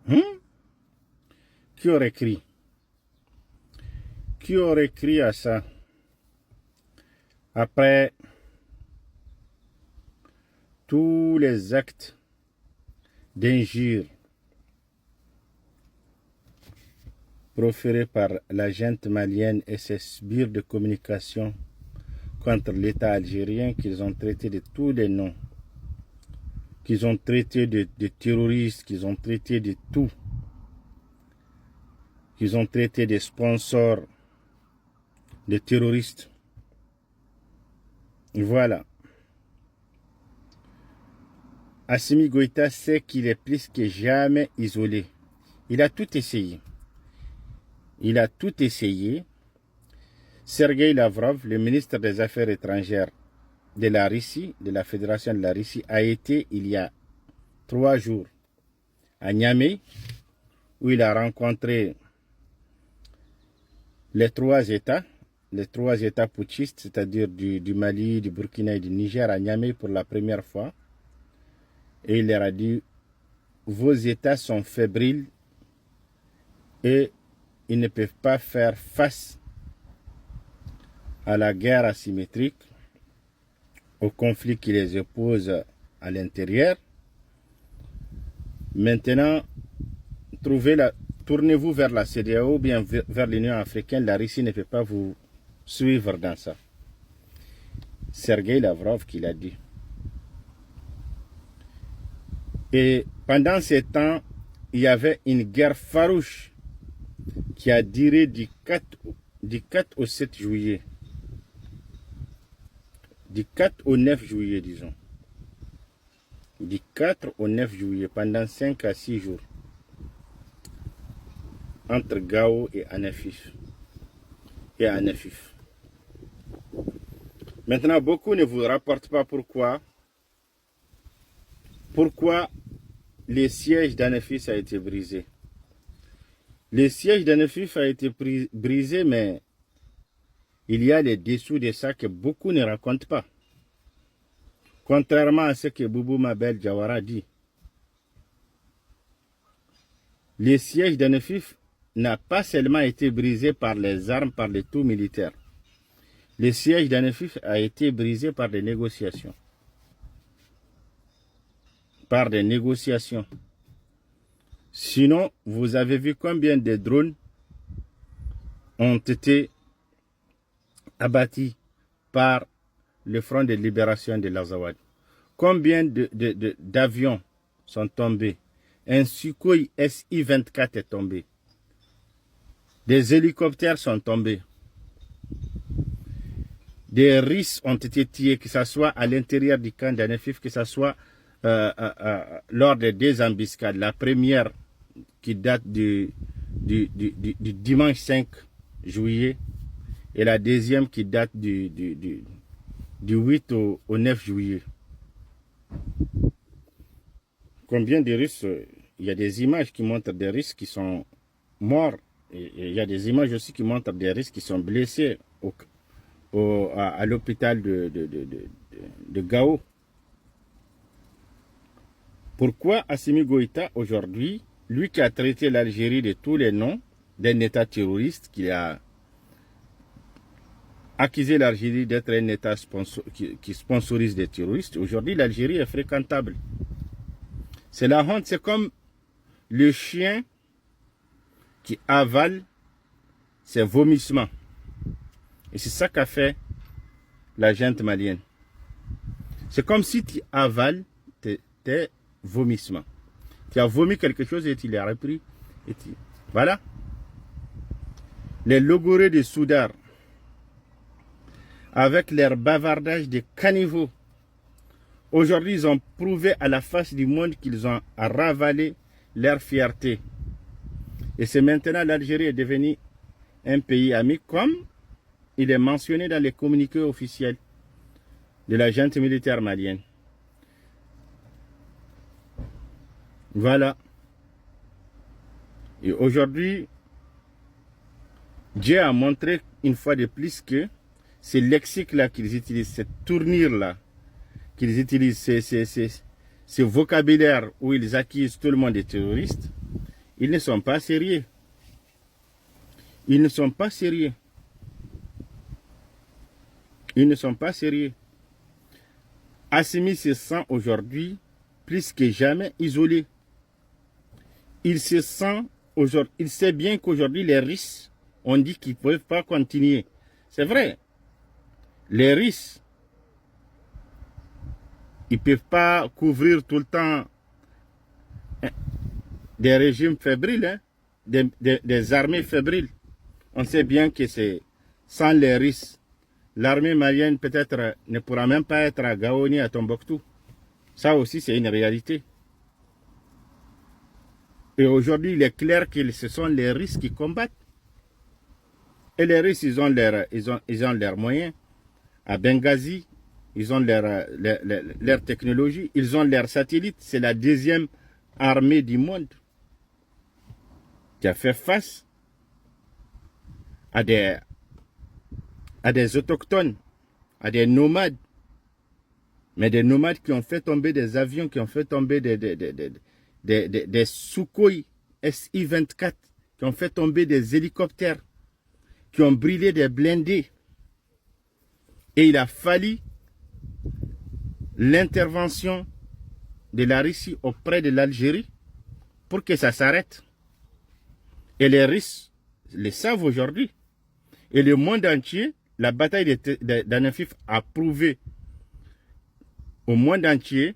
Hein? Qui aurait crié? Qui aurait crié à ça? Après tous les actes d'injure proférés par la junte malienne et ses sbires de communication contre l'État algérien qu'ils ont traité de tous les noms, qu'ils ont traité de terroristes, qu'ils ont traité de tout, qu'ils ont traité de sponsors, de terroristes. Voilà. Assimi Goïta sait qu'il est plus que jamais isolé. Il a tout essayé. Il a tout essayé. Sergueï Lavrov, le ministre des Affaires étrangères de la Russie, de la Fédération de la Russie, a été il y a 3 jours à Niamey, où il a rencontré les trois États putschistes, c'est-à-dire du Mali, du Burkina et du Niger, à Niamey pour la première fois. Et il leur a dit, vos États sont fébriles et ils ne peuvent pas faire face à la guerre asymétrique, au conflit qui les oppose à l'intérieur. Maintenant, tournez-vous vers la CEDEAO ou bien vers l'Union africaine. La Russie ne peut pas vous suivre dans ça. Sergueï Lavrov qui l'a dit. Et pendant ces temps, il y avait une guerre farouche qui a duré du 4 au 7 juillet. Du 4 au 9 juillet, disons. Du 4 au 9 juillet, pendant 5 à 6 jours. Entre Gao et Anafif. Maintenant, beaucoup ne vous rapportent pas pourquoi le siège d'Anafif a été brisé. Le siège d'Anafif a été brisé, mais il y a les dessous de ça que beaucoup ne racontent pas. Contrairement à ce que Boubou Mabel Diawara dit. Le siège d'Anafif n'a pas seulement été brisé par les armes, par les tout militaires. Le siège d'Anafif a été brisé par des négociations. Sinon, vous avez vu combien de drones ont été abattus par le Front de libération de l'Azawad. Combien d'avions sont tombés? Un Sukhoi SI-24 est tombé. Des hélicoptères sont tombés. Des Russes ont été tués, que ce soit à l'intérieur du camp d'Anafif, que ce soit lors des 2 embuscades. La première qui date du dimanche 5 juillet et la deuxième qui date du 8 au 9 juillet. Combien de Russes? Il y a des images qui montrent des Russes qui sont morts. Et il y a des images aussi qui montrent des Russes qui sont blessés à l'hôpital de Gao. Pourquoi Assimi Goïta aujourd'hui, lui qui a traité l'Algérie de tous les noms d'un État terroriste, qui a accusé l'Algérie d'être un État qui sponsorise des terroristes, aujourd'hui l'Algérie est fréquentable. C'est la honte, c'est comme le chien qui avale ses vomissements. Et c'est ça qu'a fait la junte malienne. C'est comme si tu avales tes vomissements. Tu as vomi quelque chose et tu l'as repris. Voilà. Les logorés de Soudar, avec leur bavardage de caniveaux, aujourd'hui ils ont prouvé à la face du monde qu'ils ont ravalé leur fierté. Et c'est maintenant l'Algérie est devenue un pays ami, comme il est mentionné dans les communiqués officiels de la junte militaire malienne. Voilà. Et aujourd'hui, Dieu a montré une fois de plus que ce lexique-là qu'ils utilisent, cette tournure-là qu'ils utilisent, ce vocabulaire où ils accusent tout le monde des terroristes, Ils ne sont pas sérieux. Ils ne sont pas sérieux. Ils ne sont pas sérieux. Assimi se sent aujourd'hui plus que jamais isolé. Il se sent aujourd'hui, il sait bien qu'aujourd'hui les Russes ont dit qu'ils ne peuvent pas continuer. C'est vrai. Les Russes, ils ne peuvent pas couvrir tout le temps des régimes fébriles, hein, des armées fébriles. On sait bien que c'est sans les Russes, l'armée malienne peut-être ne pourra même pas être à Gao ni à Tombouctou. Ça aussi, c'est une réalité. Et aujourd'hui, il est clair que ce sont les Russes qui combattent. Et les Russes, ils ont leurs moyens. À Benghazi, ils ont leur technologie, ils ont leurs satellites. C'est la deuxième armée du monde qui a fait face à des autochtones, à des nomades. Mais des nomades qui ont fait tomber des avions, qui ont fait tomber des Sukhoi SI-24, qui ont fait tomber des hélicoptères, qui ont brûlé des blindés. Et il a fallu l'intervention de la Russie auprès de l'Algérie pour que ça s'arrête. Et les Russes le savent aujourd'hui. Et le monde entier, la bataille d'Anafif a prouvé au monde entier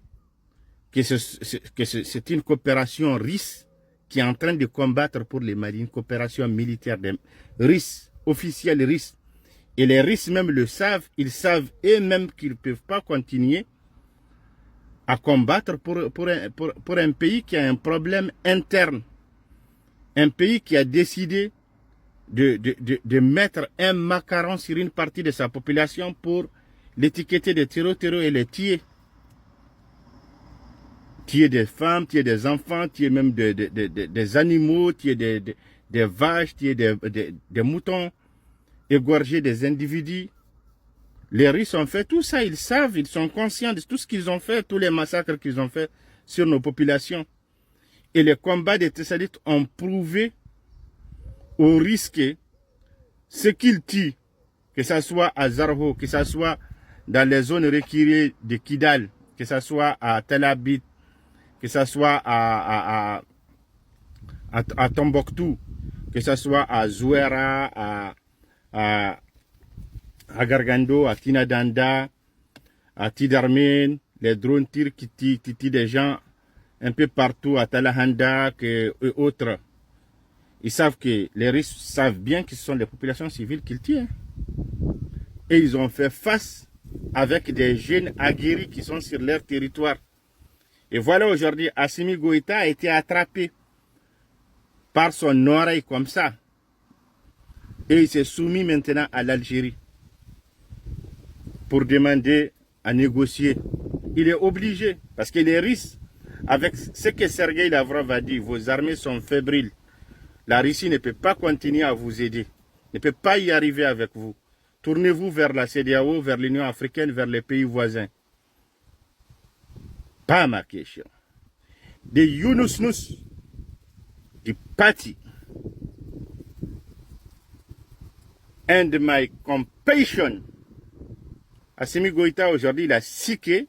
que c'est une coopération russe qui est en train de combattre pour les Mali, une coopération militaire russe, officielle russe. Et les Russes même le savent, ils savent eux-mêmes qu'ils ne peuvent pas continuer à combattre pour un pays qui a un problème interne. Un pays qui a décidé de mettre un macaron sur une partie de sa population pour l'étiqueter de terreau et les tuer. Tuer des femmes, tuer des enfants, tuer même des animaux, tuer des vaches, tuer des moutons, égorger des individus. Les Russes ont fait tout ça, ils savent, ils sont conscients de tout ce qu'ils ont fait, tous les massacres qu'ils ont fait sur nos populations. Et les combats des Tessalites ont prouvé au risque ce qu'ils tuent, que ce soit à Zarho, que ce soit dans les zones reculées de Kidal, que ce soit à Tel Abyad, que ce soit à Tombouctou, que ce soit à Zouera, à Gargando, à Tinadanda, à Tidarmen, les drones tirent qui tirent des gens un peu partout, à Talahanda et autres. Ils savent que les Russes savent bien que ce sont les populations civiles qu'ils tirent. Et ils ont fait face avec des jeunes aguerris qui sont sur leur territoire. Et voilà aujourd'hui, Assimi Goïta a été attrapé par son oreille comme ça. Et il s'est soumis maintenant à l'Algérie pour demander à négocier. Il est obligé, parce que les Russes, avec ce que Sergueï Lavrov a dit, vos armées sont fébriles. La Russie ne peut pas continuer à vous aider, ne peut pas y arriver avec vous. Tournez-vous vers la CEDEAO, vers l'Union africaine, vers les pays voisins. Pas ma question. The Yunus the party and my compassion. Assimi Goïta aujourd'hui, il a siqué.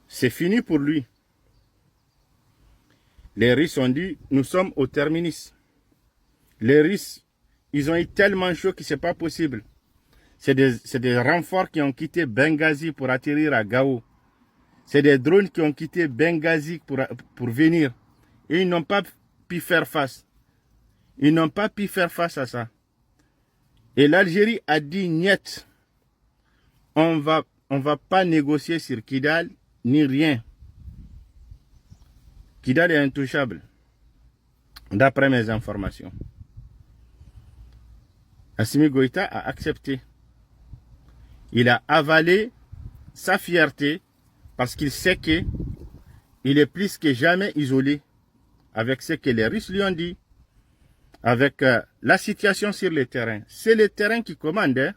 C'est fini pour lui. Les Russes ont dit, nous sommes au terminus. Les Russes, ils ont eu tellement chaud que ce n'est pas possible. C'est des renforts qui ont quitté Benghazi pour atterrir à Gao. C'est des drones qui ont quitté Benghazi pour venir. Et ils n'ont pas pu faire face. Ils n'ont pas pu faire face à ça. Et l'Algérie a dit, niet, on va pas négocier sur Kidal, ni rien. Kidal est intouchable, d'après mes informations. Assimi Goïta a accepté. Il a avalé sa fierté parce qu'il sait qu'il est plus que jamais isolé avec ce que les Russes lui ont dit, avec la situation sur le terrain. C'est le terrain qui commande. Hein?